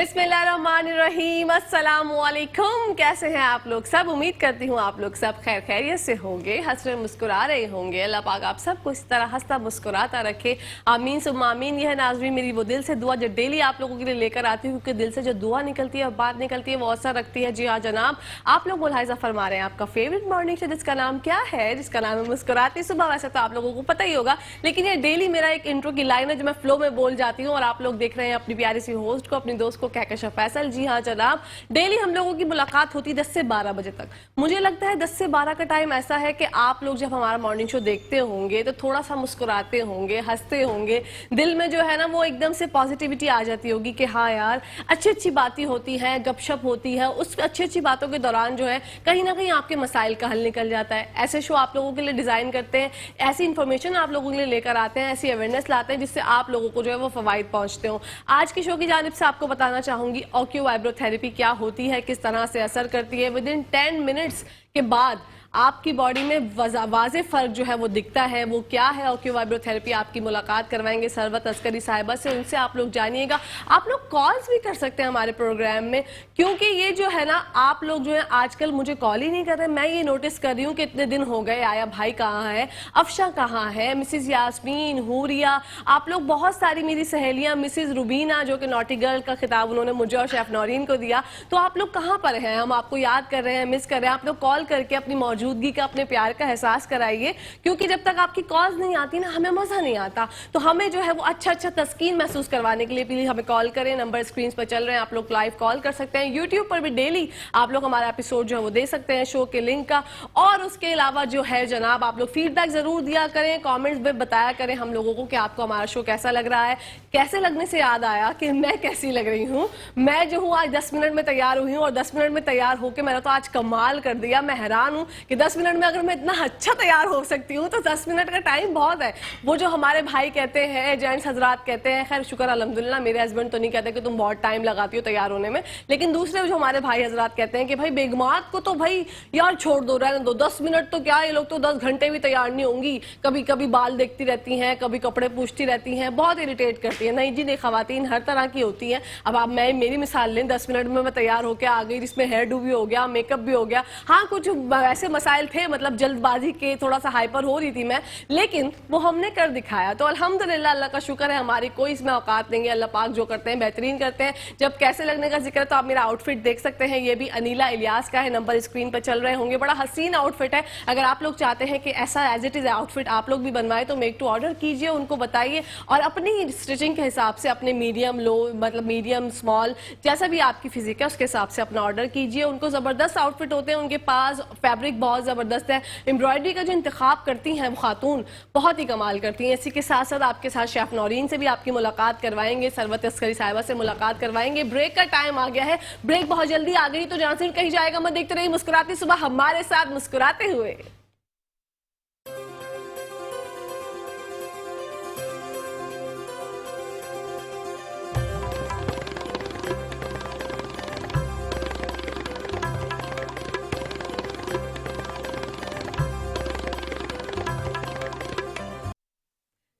बिस्मिल्लाहिर्रहमानिर्रहीम, अस्सलाम वालेकुम। कैसे हैं आप लोग सब? उम्मीद करती हूँ आप लोग सब खैर खैरियत से होंगे, हंस रहे मुस्कुरा रहे होंगे। अल्लाह पाक आप सबको इस तरह हंसता मुस्कुराता रखे, आमीन सुम्मा आमीन। यह नाज़रीन मेरी वो दिल से दुआ जो डेली आप लोगों के लिए लेकर आती हूँ, क्योंकि दिल से जो दुआ निकलती है और बात निकलती है वो असर रखती है। जी हाँ जनाब, आप लोग मुलाहिज़ा फरमा रहे हैं आपका फेवरेट मॉर्निंग शो जिसका नाम क्या है, जिसका नाम है मुस्कुराती सुबह। वैसे तो आप लोगों को पता ही होगा, लेकिन ये डेली मेरा एक इंट्रो की लाइन है जो मैं फ्लो में बोल जाती हूँ और आप लोग देख रहे हैं अपनी प्यारी सी होस्ट को, अपनी दोस्त को कहकशा फैसल। जी हाँ जनाब, डेली हम लोगों की मुलाकात होती है 10 से 12 बजे तक। मुझे लगता है 10 से 12 का टाइम ऐसा है कि आप लोग जब हमारा मॉर्निंग शो देखते होंगे तो थोड़ा सा मुस्कुराते होंगे, हंसते होंगे, दिल में जो है ना वो एकदम से पॉजिटिविटी आ जाती होगी कि हाँ यार अच्छी अच्छी बातें होती हैं, गपशप होती है। उस अच्छी अच्छी बातों के दौरान जो है कहीं ना कहीं आपके मसाइल का हल निकल जाता है। ऐसे शो आप लोगों के लिए डिजाइन करते हैं, ऐसी इंफॉर्मेशन आप लोगों के लिए लेकर आते हैं, ऐसी अवेयरनेस लाते हैं जिससे आप लोगों को जो है वो फवाइद पहुंचते हो। आज की शो की जानिब से आपको बताना चाहूंगी ऑक्यू वाइब्रोथेरेपी क्या होती है, किस तरह से असर करती है। विद इन 10 मिनट्स के बाद आपकी बॉडी में वाज़े फर्क जो है वो दिखता है। वो क्या है ऑक्यू वाइब्रोथेरेपी, आपकी मुलाकात करवाएंगे सरवत अस्करी साहिबा से, उनसे आप लोग जानिएगा। आप लोग कॉल्स भी कर सकते हैं हमारे प्रोग्राम में, क्योंकि ये जो है ना आप लोग जो है आजकल मुझे कॉल ही नहीं कर रहे। मैं ये नोटिस कर रही हूँ कि इतने दिन हो गए, आया भाई कहाँ है, अफशा कहाँ है, मिसिज यास्मीन, हूरिया, आप लोग बहुत सारी मेरी सहेलियाँ, मिसिज रुबीना जो कि नॉटी गर्ल का खिताब उन्होंने मुझे और शेफ नौरीन को दिया, तो आप लोग कहाँ पर हैं? हम आपको याद कर रहे हैं, मिस कर रहे हैं। आप लोग कॉल करके अपनी मौजूदगी का, अपने प्यार का एहसास कराइए, क्योंकि जब तक आपकी कॉल्स नहीं आती ना हमें मजा नहीं आता। तो हमें जो है वो अच्छा अच्छा तस्कीन महसूस करवाने के लिए प्लीज हमें कॉल करें। नंबर स्क्रीन पर चल रहे हैं, आप लोग लाइव कॉल कर सकते हैं। यूट्यूब पर भी डेली आप लोग हमारा एपिसोड जो है वो दे सकते हैं शो के लिंक का। और उसके अलावा जो है जनाब आप लोग फीडबैक जरूर दिया करें, कॉमेंट्स में बताया करें हम लोगों को कि आपको हमारा शो कैसा लग रहा है। कैसे लगने से याद आया कि मैं कैसी लग रही हूँ। मैं जो हूँ आज 10 मिनट में तैयार हुई हूँ और 10 मिनट में तैयार होकर मैंने तो आज कमाल कर दिया। मैं हैरान हूँ कि 10 मिनट में अगर मैं इतना अच्छा तैयार हो सकती हूँ तो 10 मिनट का टाइम बहुत है। वो जो हमारे भाई कहते हैं, जेंट्स हजरात कहते हैं, खैर शुक्र अल्हम्दुलिल्लाह मेरे हस्बैंड तो नहीं कहते कि तुम बहुत टाइम लगाती हो तैयार होने में, लेकिन दूसरे जो हमारे भाई हजरात कहते हैं कि भाई बेगमात को तो भाई यार छोड़ दो, रहने दो, 10 मिनट तो क्या, ये लोग तो 10 घंटे भी तैयार नहीं होंगी। कभी कभी बाल देखती रहती हैं, कभी कपड़े पूछती रहती हैं, बहुत इरिटेट करती है। नहीं जी नहीं, खवातीन हर तरह की होती हैं। अब आप मैं मेरी मिसाल लें, 10 मिनट में मैं तैयार होकर आ गई, जिसमें हेयर डू भी हो गया, मेकअप भी हो गया। हाँ कुछ ऐसे मसाइल थे, मतलब जल्दबाजी के थोड़ा सा हाइपर हो रही थी मैं, लेकिन वो हमने कर दिखाया। तो अल्हम्दुलिल्लाह, अल्लाह का शुक्र है, हमारी कोई इसमें औकात नहीं है। अल्लाह पाक जो करते हैं बेहतरीन करते हैं। जब कैसे लगने का जिक्र है तो आप मेरा आउटफिट देख सकते हैं, ये भी अनीला इलियास का है, नंबर स्क्रीन पर चल रहे होंगे। बड़ा हसीन आउटफिट है। अगर आप लोग चाहते हैं कि ऐसा एज इट इज आउटफिट आप लोग भी बनवाए तो मेक टू ऑर्डर कीजिए, उनको बताइए और अपनी स्टिचिंग के हिसाब से अपने मीडियम लो, मतलब मीडियम स्मॉल, जैसा भी आपकी फिजिक है उसके हिसाब से अपना ऑर्डर कीजिए। उनको जबरदस्त आउटफिट होते हैं, उनके पास फैब्रिक बहुत जबरदस्त है। एम्ब्रॉयडरी का जो इंतखाब करती हैं वो खातून बहुत ही कमाल करती हैं। इसी के साथ साथ आपके साथ शेफ नौरीन से भी आपकी मुलाकात करवाएंगे, सरवत अस्करी साहिबा से मुलाकात करवाएंगे। ब्रेक का टाइम आ गया है, ब्रेक बहुत जल्दी आ गई, तो जहां से कहीं जाएगा मत, देखते रहिए मुस्कुराती सुबह हमारे साथ मुस्कुराते हुए।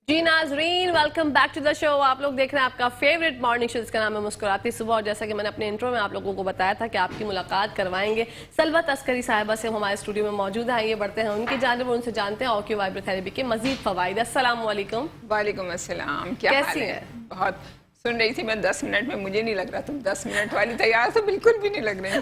जी नाजरीन, welcome back to the show. आप लोग देख रहे हैं आपका फेवरेट मॉर्निंग शो जिसका नाम है मुस्कुराती सुबह। और जैसा कि मैंने अपने इंट्रो में आप लोगों को बताया था कि आपकी मुलाकात करवाएंगे सरवत अस्करी साहिबा से, हमारे स्टूडियो में मौजूद है। ये बढ़ते हैं उनकी जानिब, उनसे जानते हैं ऑक्यू वाइब्रोथेरेपी के मजीद फवाइद। अस्सलाम वालेकुम। वालेकुम अस्सलाम, क्या कैसी है? बहुत सुन रही थी मैं 10 मिनट में, मुझे नहीं लग रहा तुम 10 मिनट वाली तैयार तो बिल्कुल भी नहीं लग रही।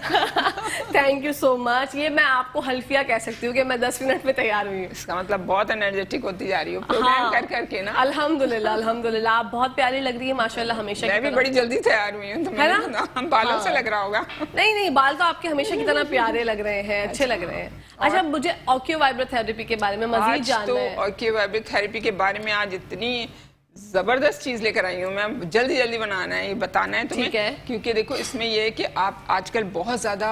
Thank you so much. ये मैं आपको हल्फिया कह सकती हूँ कि मैं 10 मिनट में तैयार हुई हूँ। इसका मतलब बहुत एनर्जेटिक होती जा रही हो प्रोग्राम कर करके ना। अल्हम्दुलिल्लाह अल्हम्दुलिल्लाह, आप बहुत प्यारी लग रही है माशाल्लाह। हमेशा मैं भी बड़ी जल्दी तैयार हुई हूँ, तुम्हें बालों से लग रहा होगा। नहीं नहीं, बाल तो आपके हमेशा की तरह प्यारे लग रहे हैं, अच्छे लग रहे हैं। अच्छा, मुझे ऑक्यू वाइब्रोथेरेपी के बारे में मजीद जानना है। ऑक्यू वाइब्रोथेरेपी के बारे में आज इतनी जबरदस्त चीज लेकर आई हूँ मैं, जल्दी जल्दी बनाना है, ये बताना है तुम्हें। क्योंकि देखो इसमें ये है कि आप आजकल बहुत ज्यादा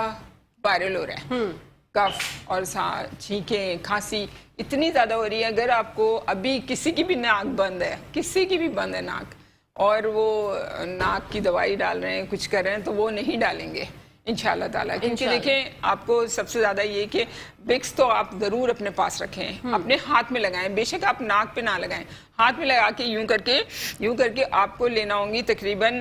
वायरल हो रहा है, कफ और छींकें, खांसी इतनी ज्यादा हो रही है। अगर आपको अभी किसी की भी नाक बंद है, किसी की भी बंद है नाक, और वो नाक की दवाई डाल रहे हैं, कुछ कर रहे हैं, तो वो नहीं डालेंगे इंशाल्लाह ताला। क्योंकि देखें आपको सबसे ज्यादा ये कि विक्स तो आप जरूर अपने पास रखें, अपने हाथ में लगाएं, बेशक आप नाक पे ना लगाएं, हाथ में लगा के यूं करके आपको लेना होंगी तकरीबन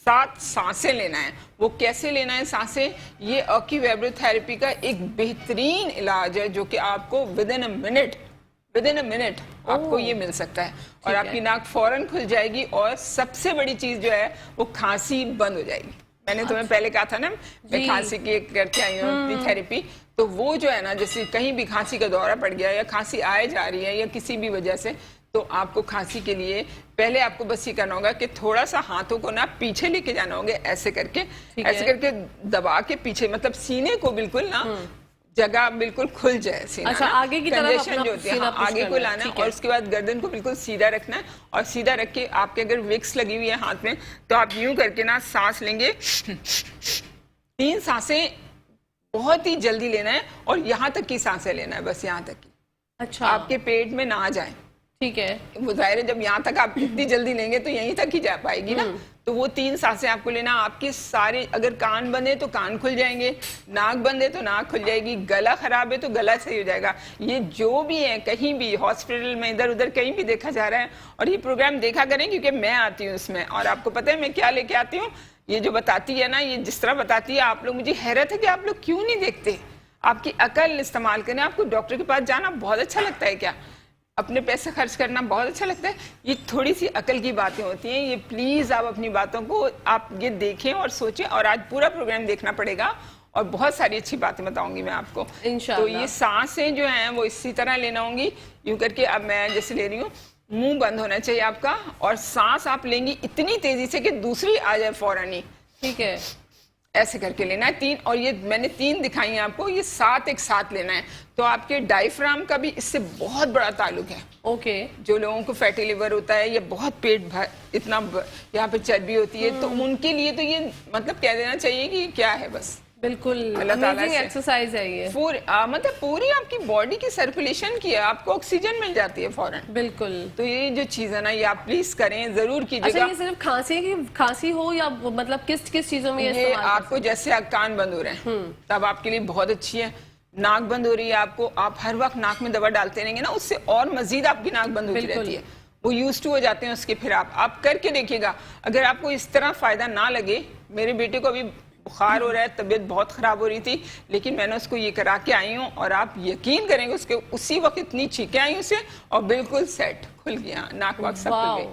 7 सांसें लेना है। वो कैसे लेना है सांसें? ये ऑक्यूवाइब्रोथेरेपी का एक बेहतरीन इलाज है जो कि आपको विद इन अ मिनट आपको ये मिल सकता है और आपकी नाक फौरन खुल जाएगी और सबसे बड़ी चीज जो है वो खांसी बंद हो जाएगी। मैंने तुम्हें पहले कहा था ना मैं खांसी की करके आई हूँ अपनी थेरेपी, तो वो जो है ना जैसे कहीं भी खांसी का दौरा पड़ गया या खांसी आए जा रही है या किसी भी वजह से, तो आपको खांसी के लिए पहले आपको बस ये करना होगा कि थोड़ा सा हाथों को ना पीछे लेके जाना होगा, ऐसे करके दबा के पीछे, मतलब सीने को बिल्कुल ना जगह बिल्कुल खुल जाए सीना। अच्छा, आगे की तरफ अपना जो होती है, सीना आगे को लाना है और उसके बाद गर्दन को बिल्कुल सीधा रखना है और सीधा रख के आपके अगर विक्स लगी हुई है हाथ में तो आप यूं करके ना सांस लेंगे। 3 सांसें बहुत ही जल्दी लेना है और यहाँ तक की सांसें लेना है, बस यहाँ तक की। अच्छा, आपके पेट में ना जाए। ठीक है, वो जाहिर है जब यहाँ तक आप इतनी जल्दी लेंगे तो यहीं तक ही जा पाएगी ना। तो वो 3 सांसें आपको लेना। आपके सारे, अगर कान बंद है तो कान खुल जाएंगे, नाक बंद है तो नाक खुल जाएगी, गला खराब है तो गला सही हो जाएगा। ये जो भी है, कहीं भी हॉस्पिटल में इधर उधर कहीं भी देखा जा रहा है, और ये प्रोग्राम देखा करें क्योंकि मैं आती हूँ इसमें और आपको पता है मैं क्या लेके आती हूँ। ये जो बताती है ना, ये जिस तरह बताती है, आप लोग, मुझे हैरत है कि आप लोग क्यों नहीं देखते। आपकी अकल इस्तेमाल करें। आपको डॉक्टर के पास जाना बहुत अच्छा लगता है क्या? अपने पैसे खर्च करना बहुत अच्छा लगता है? ये थोड़ी सी अकल की बातें होती हैं। ये प्लीज आप अपनी बातों को आप ये देखें और सोचें, और आज पूरा प्रोग्राम देखना पड़ेगा और बहुत सारी अच्छी बातें बताऊंगी मैं आपको इंशाल्लाह। तो ये सांसें जो हैं वो इसी तरह लेना होंगी, यूं करके। अब मैं जैसे ले रही हूँ, मुंह बंद होना चाहिए आपका और सांस आप लेंगी इतनी तेजी से कि दूसरी आ जाए फौरन ही। ठीक है, ऐसे करके लेना है 3, और ये मैंने 3 दिखाई हैं आपको, ये 7 एक साथ लेना है। तो आपके डायफ्राम का भी इससे बहुत बड़ा ताल्लुक है। ओके, जो लोगों को फैटी लिवर होता है या बहुत पेट भर, इतना यहाँ पे चर्बी होती है, तो उनके लिए तो ये मतलब कह देना चाहिए कि क्या है, बस बिल्कुल अमेजिंग एक्सरसाइज है ये। मतलब पूरी आपकी बॉडी की सर्कुलेशन की है, आपको ऑक्सीजन मिल जाती है फौरन। बिल्कुल, तो ये जो चीज है ना, ये आप प्लीज करें, जरूर कीजिएगा। अच्छा, ये सिर्फ खांसी हो या मतलब किस किस चीजों में ये आपको जैसे कान बंद हो रहे हैं तब आपके लिए बहुत अच्छी है। नाक बंद हो रही है आपको, आप हर वक्त नाक में दवा डालते रहेंगे ना, उससे और मजीद आपकी नाक बंद होती रहती है। वो यूज टू हो जाते हैं उसके। फिर आप करके देखिएगा, अगर आपको इस तरह फायदा ना लगे। मेरे बेटे को अभी बुखार हो रहा है, तबीयत बहुत खराब हो रही थी, लेकिन मैंने उसको ये करा के आई हूँ और आप यकीन करेंगे उसके उसी वक्त इतनी चीखें आई उसे और बिल्कुल सेट खुल गया, नाक वाक सब खुल गई।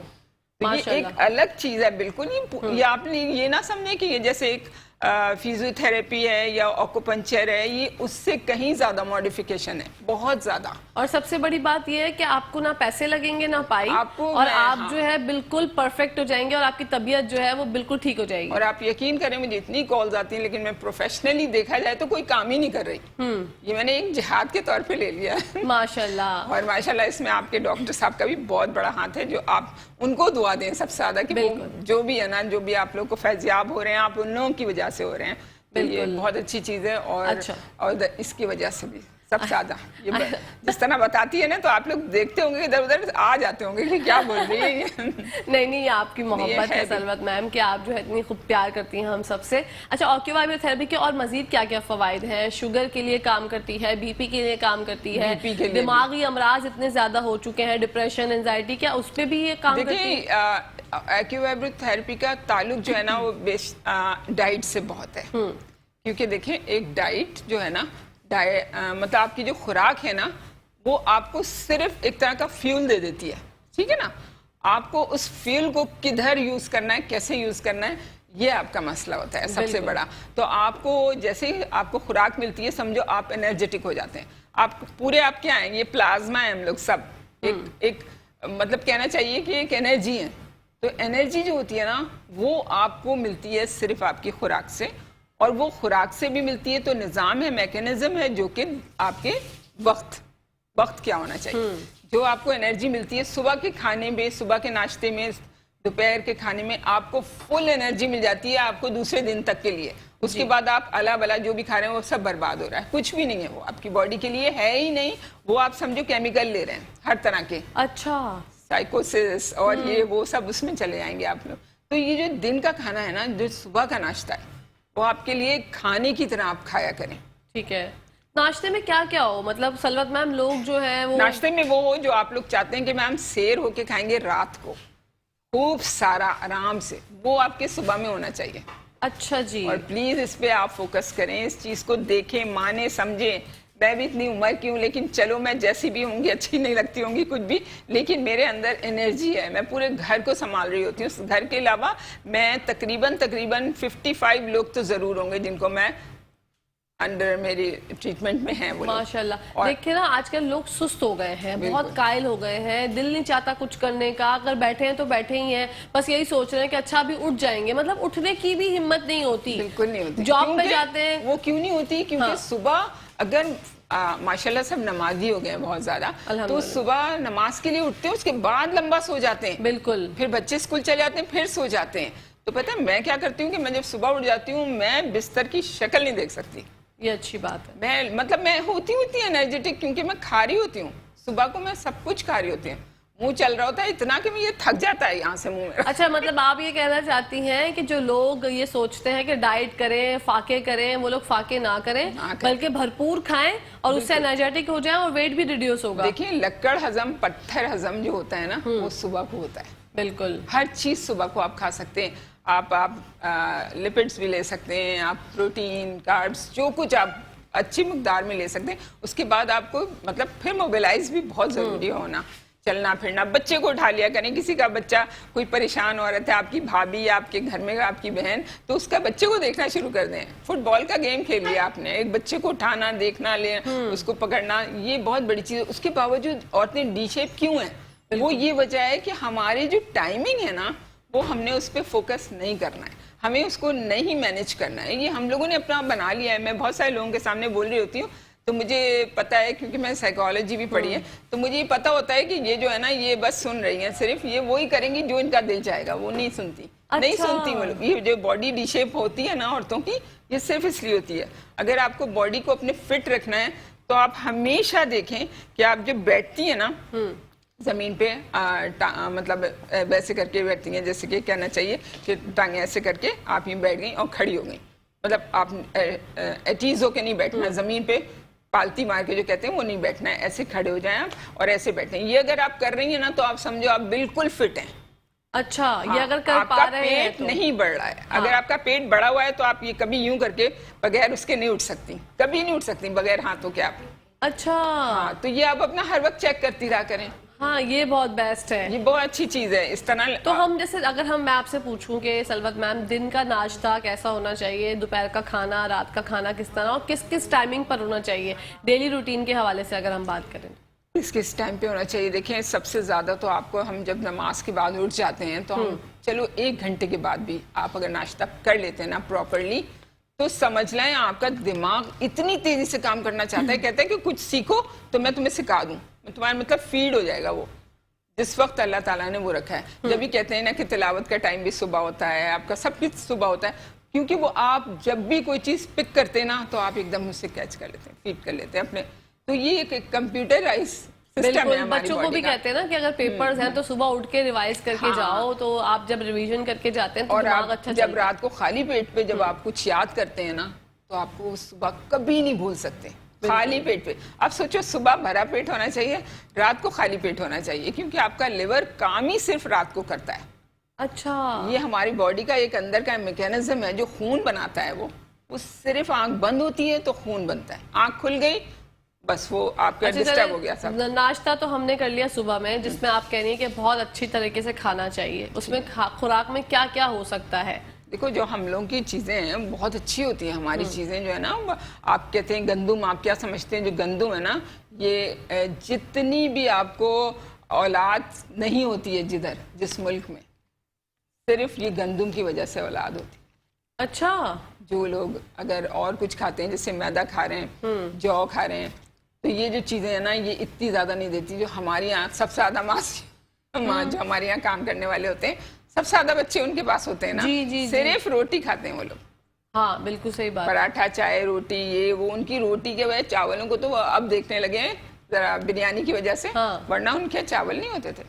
तो ये एक अलग चीज है बिल्कुल। ये आपने ये ना समझे कि ये जैसे एक फिजियोथेरेपी है या ऑक्यूपंक्चर है, ये उससे कहीं ज्यादा मॉडिफिकेशन है, बहुत ज्यादा। और सबसे बड़ी बात ये है कि आपको ना पैसे लगेंगे ना पाई, और आप जो है बिल्कुल परफेक्ट हो जाएंगे और आपकी तबीयत जो है वो बिल्कुल ठीक हो जाएगी। और आप यकीन करें, मुझे इतनी कॉल्स आती हैं, लेकिन मैं प्रोफेशनली देखा जाए तो कोई काम ही नहीं कर रही। ये मैंने एक जिहाद के तौर पे ले लिया है। माशाल्लाह। और माशाल्लाह इसमें आपके डॉक्टर साहब का भी बहुत बड़ा हाथ है, जो आप उनको दुआ दें सबसे ज्यादा कि वो जो भी है ना, जो भी आप लोग को फैजियाब हो रहे हैं, आप उन लोगों की वजह से हो रहे हैं। तो ये बहुत अच्छी चीज है। और इसकी वजह से भी सबसे ज्यादा ये जिस तरह बताती है ना, तो आप लोग देखते होंगे इधर उधर आ जाते होंगे कि क्या बोल रही है ये। नहीं, आपकी मोहब्बत है सलवत मैम कि आप जो है इतनी खूब प्यार करती हैं हम सबसे। अच्छा, ऑक्यूवाइब्रोथेरेपी के और मजीद क्या क्या फवायद हैं? शुगर के लिए काम करती है, बीपी के लिए काम करती है, दिमागी अमराज इतने ज्यादा हो चुके हैं, डिप्रेशन, एंजाइटी, क्या उस पर भी ये काम करती है? एक्यूवाइब्रोथेरेपी का ताल्लुक जो है ना वो डाइट से बहुत है। क्योंकि देखें, एक डाइट जो है ना, मतलब आपकी जो खुराक है ना, वो आपको सिर्फ एक तरह का फ्यूल दे देती है। ठीक है ना, आपको उस फ्यूल को किधर यूज करना है, कैसे यूज करना है, ये आपका मसला होता है सबसे बड़ा। तो आपको जैसे ही आपको खुराक मिलती है, समझो आप एनर्जेटिक हो जाते हैं। आप पूरे, आप क्या हैं, ये प्लाज्मा है, हम लोग सब एक मतलब कहना चाहिए कि एक एनर्जी है। तो एनर्जी जो होती है ना, वो आपको मिलती है सिर्फ आपकी खुराक से, और वो खुराक से भी मिलती है तो निज़ाम है, मैकेनिज्म है, जो कि आपके वक्त क्या होना चाहिए। जो आपको एनर्जी मिलती है सुबह के खाने में, सुबह के नाश्ते में, दोपहर के खाने में आपको फुल एनर्जी मिल जाती है आपको दूसरे दिन तक के लिए। उसके बाद आप अला बला जो भी खा रहे हैं वो सब बर्बाद हो रहा है, कुछ भी नहीं है, वो आपकी बॉडी के लिए है ही नहीं। वो आप समझो केमिकल ले रहे हैं हर तरह के। अच्छा, साइकोसिस और ये वो सब उसमें चले जाएंगे आप लोग। तो ये जो दिन का खाना है ना, जो सुबह का नाश्ता है, वो आपके लिए खाने की तरह आप खाया करें। ठीक है, नाश्ते में क्या क्या हो? मतलब सलवत मैम, लोग जो है वो नाश्ते में वो हो जो आप लोग चाहते हैं कि मैम सेर होके खाएंगे रात को, खूब सारा आराम से, वो आपके सुबह में होना चाहिए। अच्छा जी। और प्लीज इस पे आप फोकस करें, इस चीज को देखें, माने, समझें। मैं भी इतनी उम्र की हूँ, लेकिन चलो मैं जैसी भी होंगी, अच्छी नहीं लगती होंगी कुछ भी, लेकिन मेरे अंदर एनर्जी है। मैं पूरे घर को संभाल रही होती हूँ। घर के अलावा मैं तकरीबन 55 लोग तो जरूर होंगे जिनको मैं अंडर मेरी ट्रीटमेंट में है वो लोग। माशाल्लाह। देखिए ना, आजकल लोग सुस्त हो गए हैं, बहुत कायल हो गए हैं, दिल नहीं चाहता कुछ करने का, अगर बैठे हैं तो बैठे ही हैं, बस यही सोच रहे हैं कि अच्छा अभी उठ जाएंगे, मतलब उठने की भी हिम्मत नहीं होती। बिल्कुल नहीं होती। जॉब पे जाते हैं, वो क्यों नहीं होती? क्योंकि हाँ। सुबह अगर माशाल्लाह सब नमाजी हो गए हैं बहुत ज्यादा, तो सुबह नमाज के लिए उठते हैं, उसके बाद लंबा सो जाते हैं। बिल्कुल। फिर बच्चे स्कूल चले जाते हैं, फिर सो जाते हैं। तो पता है मैं क्या करती हूँ कि मैं जब सुबह उठ जाती हूँ, मैं बिस्तर की शक्ल नहीं देख सकती। ये अच्छी बात है। मैं होती एनर्जेटिक, क्योंकि मैं खा रही होती हूँ सुबह को, मैं सब कुछ खा रही होती हूँ। मुंह चल रहा होता है इतना कि मैं ये थक जाता है यहाँ से मुंह में। अच्छा, मतलब आप ये कहना चाहती हैं कि जो लोग ये सोचते हैं कि डाइट करें, फाके करें, वो लोग फाके ना करें, बल्कि भरपूर खाएं और उससे एनर्जेटिक हो जाएं और वेट भी रिड्यूस होगा। देखिए, लक्कड़ हजम, पत्थर हजम जो होता है ना, वो सुबह को होता है। बिल्कुल। हर चीज सुबह को आप खा सकते हैं। आप लिपिड्स भी ले सकते हैं, आप प्रोटीन, कार्ब्स, जो कुछ आप अच्छी मिकदार में ले सकते हैं। उसके बाद आपको मतलब फिर मोबिलाइज भी बहुत जरूरी होना, चलना फिरना। बच्चे को उठा लिया करें, किसी का बच्चा कोई परेशान औरत है, आपकी भाभी या आपके घर में आपकी बहन, तो उसका बच्चे को देखना शुरू कर दें। फुटबॉल का गेम खेल लिया आपने, एक बच्चे को उठाना, देखना, ले उसको पकड़ना, ये बहुत बड़ी चीज है। उसके बावजूद औरतें डी शेप क्यों है? वो ये वजह है कि हमारी जो टाइमिंग है ना, वो हमने उस पर फोकस नहीं करना है, हमें उसको नहीं मैनेज करना है। ये हम लोगों ने अपना बना लिया है। मैं बहुत सारे लोगों के सामने बोल रही होती हूँ, तो मुझे पता है, क्योंकि मैं साइकोलॉजी भी पढ़ी है, तो मुझे ये पता होता है कि ये जो है ना, ये बस सुन रही हैं, सिर्फ ये वही करेंगी जो इनका दिल चाहेगा, वो नहीं सुनती। अच्छा। नहीं सुनती वो लोग। ये जो बॉडी डी शेप होती है ना औरतों की, ये सिर्फ इसलिए होती है। अगर आपको बॉडी को अपने फिट रखना है, तो आप हमेशा देखें कि आप जब बैठती है ना जमीन पे, मतलब वैसे करके बैठती हैं, जैसे कि कहना चाहिए कि टांगे ऐसे करके आप ही बैठ गई और खड़ी हो गई। मतलब आप एटीज होके नहीं बैठना, जमीन पे पालती मार के जो कहते हैं वो नहीं बैठना है, ऐसे खड़े हो जाएं आप और ऐसे बैठें। ये अगर आप कर रही हैं ना, तो आप समझो आप बिल्कुल फिट हैं। अच्छा, हाँ, ये अगर कर पा रहे हैं पेट नहीं बढ़ रहा है। हाँ। अगर आपका पेट बढ़ा हुआ है तो आप ये कभी यूं करके बगैर उसके नहीं उठ सकती, कभी नहीं उठ सकती बगैर हाथों के आप। अच्छा। हाँ, तो ये आप अपना हर वक्त चेक करती रहा करें। हाँ, ये बहुत बेस्ट है, ये बहुत अच्छी चीज है। इस तरह तो हम जैसे अगर मैं आपसे पूछूं कि सलवत मैम, दिन का नाश्ता कैसा होना चाहिए, दोपहर का खाना, रात का खाना किस तरह और किस किस टाइमिंग पर होना चाहिए, डेली रूटीन के हवाले से अगर हम बात करें, किस टाइम पे होना चाहिए? देखें, सबसे ज्यादा तो आपको, हम जब नमाज के बाद उठ जाते हैं, तो हम चलो 1 घंटे के बाद भी आप अगर नाश्ता कर लेते हैं ना प्रॉपरली, तो समझ लें आपका दिमाग इतनी तेजी से काम करना चाहता है, कहता है कि कुछ सीखो तो मैं तुम्हें सिखा दूं, तुम्हारा मतलब फीड हो जाएगा वो, जिस वक्त अल्लाह ताला ने वो रखा है। जब भी कहते हैं ना कि तिलावत का टाइम भी सुबह होता है, आपका सब कुछ सुबह होता है, क्योंकि वो आप जब भी कोई चीज पिक करते हैं ना, तो आप एकदम उससे कैच कर लेते हैं, फीड कर लेते हैं अपने। तो ये एक कंप्यूटराइज सिस्टम है हमारी बच्चों को भी कहते हैं ना कि अगर पेपर्स हैं तो सुबह उठ के रिवाइज करके जाओ, तो आप जब रिवीजन करके जाते हैं तो दिमाग अच्छा जब रात को खाली पेट पे जब आप कुछ याद करते हैं ना, तो आपको सुबह कभी नहीं भूल सकते। खाली पेट पे आप सोचो, सुबह भरा पेट होना चाहिए, रात को खाली पेट होना चाहिए, क्योंकि आपका लिवर काम ही सिर्फ रात को करता है। अच्छा। ये हमारी बॉडी का एक अंदर का मैकेनिज्म है जो खून बनाता है। वो सिर्फ आंख बंद होती है तो खून बनता है, आंख खुल गई बस वो आपका डिस्टर्ब हो गया सब। नाश्ता तो हमने कर लिया सुबह में, जिसमें आप कह रही है कि बहुत अच्छी तरीके से खाना चाहिए, उसमें खुराक में क्या क्या हो सकता है? देखो, जो हम लोगों की चीजें हैं बहुत अच्छी होती हैं। हमारी चीजें जो है ना, आप कहते हैं गंदुम, आप क्या समझते हैं? जो गंदुम है ना, ये जितनी भी आपको औलाद नहीं होती है जिस मुल्क में, सिर्फ ये गंदुम की वजह से औलाद होती है। अच्छा। जो लोग अगर और कुछ खाते हैं, जैसे मैदा खा रहे हैं, जौ खा रहे हैं, तो ये जो चीजें हैं ना, ये इतनी ज्यादा नहीं देती। जो हमारे यहाँ सबसे ज्यादा जो हमारे यहाँ काम करने वाले होते हैं, सबसे ज्यादा बच्चे उनके पास होते हैं ना, सिर्फ रोटी खाते हैं वो लोग। हाँ, बिल्कुल सही बात। पराठा, चाय, रोटी, ये वो, उनकी रोटी के वजह चावलों को तो अब देखने लगे हैं जरा बिरयानी की वजह से। हाँ। वरना उनके चावल नहीं होते थे।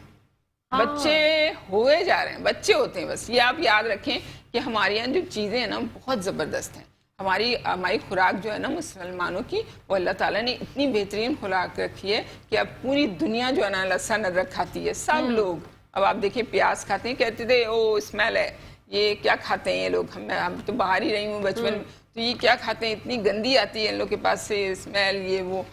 हाँ। बच्चे हुए जा रहे हैं, बच्चे होते हैं बस। ये आप याद रखें कि हमारे यहाँ जो चीजें हैं ना, बहुत जबरदस्त हैं। हमारी खुराक जो है ना मुसलमानों की, वो अल्लाह ताला ने इतनी बेहतरीन खुराक रखी है कि अब पूरी दुनिया जो है ना लहसुन अदरक खाती है, सब लोग अब आप देखिए प्याज खाते हैं, कहते थे ओ स्मेल है, ये क्या खाते हैं ये लोग, हम तो बाहर ही रही हूँ बचपन में, तो ये क्या खाते हैं, इतनी गंदी आती है इन लोग के पास से स्मेल ये वो।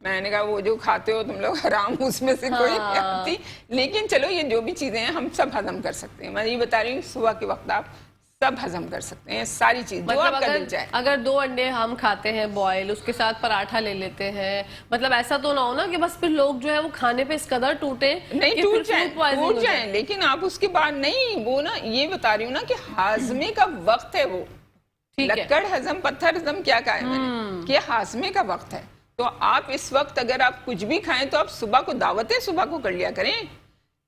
मैंने कहा वो जो खाते हो तुम लोग हराम, उसमें से कोई नहीं आती। लेकिन चलो ये जो भी चीजें हैं हम सब हजम कर सकते हैं। मैं ये बता रही हूँ सुबह के वक्त आप सब हजम कर सकते हैं सारी चीज, जो मतलब आपका दिल चाहे। अगर 2 अंडे हम खाते हैं बॉयल, उसके साथ पराठा ले लेते हैं, मतलब ऐसा तो ना हो ना कि बस फिर लोग जो है वो खाने पे इस कदर टूटे नहीं, टूट जाए, लेकिन आप उसके बाद नहीं, वो ना ये बता रही हूँ ना कि हाजमे का वक्त है वो, लक्कड़ हजम पत्थर हजम क्या कहा है मैंने, कि हाजमे का वक्त है। तो आप इस वक्त अगर आप कुछ भी खाएं तो आप सुबह को दावतें सुबह को कर लिया करें,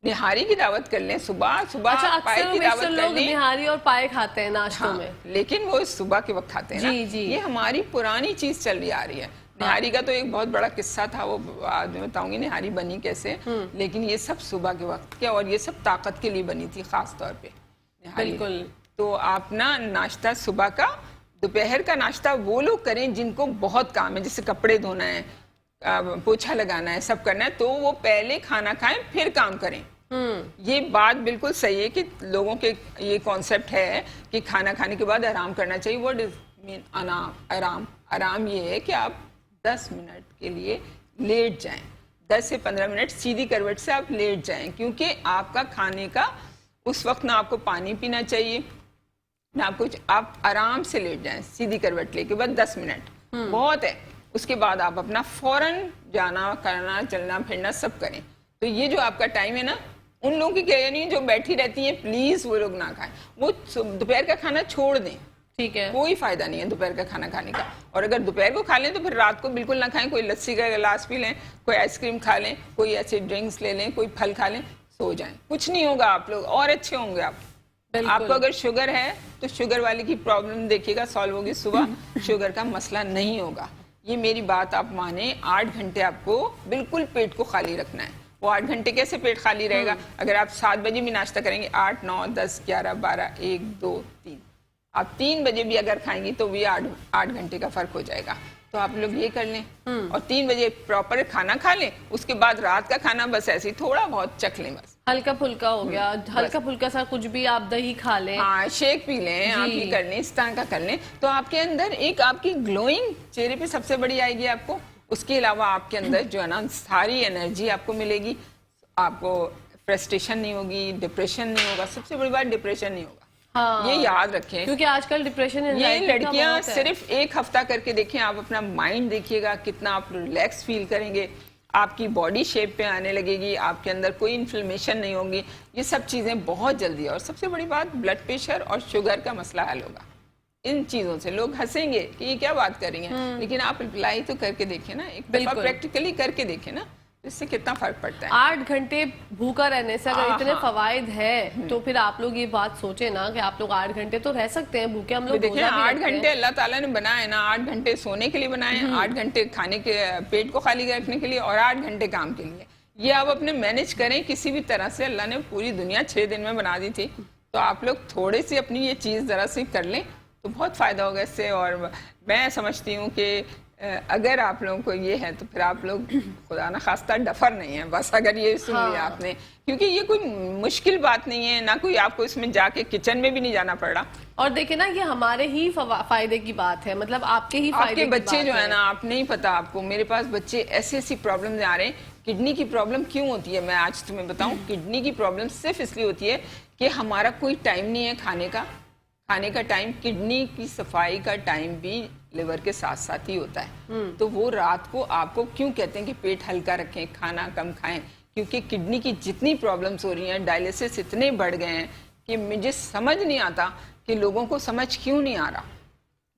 निहारी की दावत कर लें सुबह सुबह। अच्छा, पाए की दावत कर लें। निहारी और पाए खाते हैं नाश्तों में, लेकिन वो सुबह के वक्त खाते हैं ना। जी। ये हमारी पुरानी चीज चल रही आ रही है। निहारी का तो एक बहुत बड़ा किस्सा था, वो आज मैं बताऊंगी निहारी बनी कैसे, लेकिन ये सब सुबह के वक्त के, और ये सब ताकत के लिए बनी थी खास तौर पे निहारी। बिल्कुल। तो आप ना नाश्ता सुबह का, दोपहर का नाश्ता वो लोग करें जिनको बहुत काम है, जैसे कपड़े धोना है, पोछा लगाना है, सब करना है, तो वो पहले खाना खाएं फिर काम करें। ये बात बिल्कुल सही है कि लोगों के ये कॉन्सेप्ट है कि खाना खाने के बाद आराम करना चाहिए। व्हाट इज मीन आराम? आराम ये है कि आप 10 मिनट के लिए लेट जाएं, 10 से 15 मिनट सीधी करवट से आप लेट जाएं, क्योंकि आपका खाने का उस वक्त ना आपको पानी पीना चाहिए ना आप कुछ, आप आराम से लेट जाएं सीधी करवट लेके, बस 10 मिनट बहुत है। उसके बाद आप अपना फौरन जाना करना चलना फिरना सब करें। तो ये जो आपका टाइम है ना, उन लोगों की क्या नहीं जो बैठी रहती हैं, प्लीज वो लोग ना खाएं, वो दोपहर का खाना छोड़ दें, ठीक है, कोई फायदा नहीं है दोपहर का खाना खाने का। और अगर दोपहर को खा लें तो फिर रात को बिल्कुल ना खाएं, कोई लस्सी का गिलास पी लें, कोई आइसक्रीम खा लें, कोई ऐसे ड्रिंक्स ले लें, कोई फल खा लें, सो जाएं, कुछ नहीं होगा, आप लोग और अच्छे होंगे। आपको अगर शुगर है तो शुगर वाले की प्रॉब्लम देखिएगा सॉल्व होगी, सुबह शुगर का मसला नहीं होगा। ये मेरी बात आप माने, 8 घंटे आपको बिल्कुल पेट को खाली रखना है। वो 8 घंटे कैसे पेट खाली रहेगा? अगर आप 7 बजे भी नाश्ता करेंगे, 8, 9, 10, 11, 12, 1, 2, 3, आप 3 बजे भी अगर खाएंगी तो भी 8 घंटे का फर्क हो जाएगा। तो आप लोग ये कर लें और 3 बजे प्रॉपर खाना खा लें। उसके बाद रात का खाना बस ऐसे ही थोड़ा बहुत चख लें, बस हल्का फुल्का हो गया, हल्का फुल्का सा कुछ भी, आप दही खा लें, हाँ शेक पी लें, आप ये कर लें, इस तरह का कर लें, तो आपके अंदर एक आपकी ग्लोइंग चेहरे पे सबसे बड़ी आएगी आपको। उसके अलावा आपके अंदर जो है ना सारी एनर्जी आपको मिलेगी, आपको फ्रस्ट्रेशन नहीं होगी, डिप्रेशन नहीं होगा, सबसे बड़ी बात डिप्रेशन नहीं होगा। हाँ, ये याद रखें, क्योंकि आजकल डिप्रेशन ये लड़कियां सिर्फ 1 हफ्ता करके देखें, आप अपना माइंड देखिएगा कितना आप रिलैक्स फील करेंगे, आपकी बॉडी शेप पे आने लगेगी, आपके अंदर कोई इन्फ्लेमेशन नहीं होगी, ये सब चीजें बहुत जल्दी। और सबसे बड़ी बात ब्लड प्रेशर और शुगर का मसला हल होगा इन चीजों से। लोग हंसेंगे कि ये क्या बात कर रही हैं, लेकिन आप अप्लाई तो करके देखें ना, एक दफा प्रैक्टिकली करके देखें ना, इससे कितना फर्क पड़ता है। 8 घंटे भूखा रहने से अगर इतने फवायद है तो फिर आप लोग ये बात सोचे ना कि आप लोग 8 घंटे तो रह सकते हैं भूखे। हम लोग देखिए 8 घंटे अल्लाह ताला ने बनाए ना, 8 घंटे सोने के लिए बनाए, 8 घंटे खाने के पेट को खाली रखने के लिए और 8 घंटे काम के लिए। ये आप अपने मैनेज करें किसी भी तरह से। अल्लाह ने पूरी दुनिया 6 दिन में बना दी थी, तो आप लोग थोड़ी सी अपनी ये चीज जरा सी कर लें तो बहुत फायदा होगा इससे। और मैं समझती हूँ कि अगर आप लोगों को ये है तो फिर आप लोग खुदा ना खास्ता डफर नहीं है, बस अगर ये सुन लिया आपने, क्योंकि ये कोई मुश्किल बात नहीं है ना, कोई आपको इसमें जाके किचन में भी नहीं जाना पड़ रहा। और देखिए ना, ये हमारे ही फायदे की बात है, मतलब आपके ही फायदे आपके की बच्चे बात जो है ना, आप नहीं पता आपको, मेरे पास बच्चे ऐसी प्रॉब्लम आ रहे हैं। किडनी की प्रॉब्लम क्यों होती है मैं आज तुम्हें बताऊं। किडनी की प्रॉब्लम सिर्फ इसलिए होती है कि हमारा कोई टाइम नहीं है खाने का टाइम, किडनी की सफाई का टाइम भी लिवर के साथ साथ ही होता है। तो वो रात को आपको क्यों कहते हैं कि पेट हल्का रखें, खाना कम खाएं, क्योंकि किडनी की जितनी प्रॉब्लम्स हो रही हैं, डायलिसिस इतने बढ़ गए हैं कि मुझे समझ नहीं आता कि लोगों को समझ क्यों नहीं आ रहा।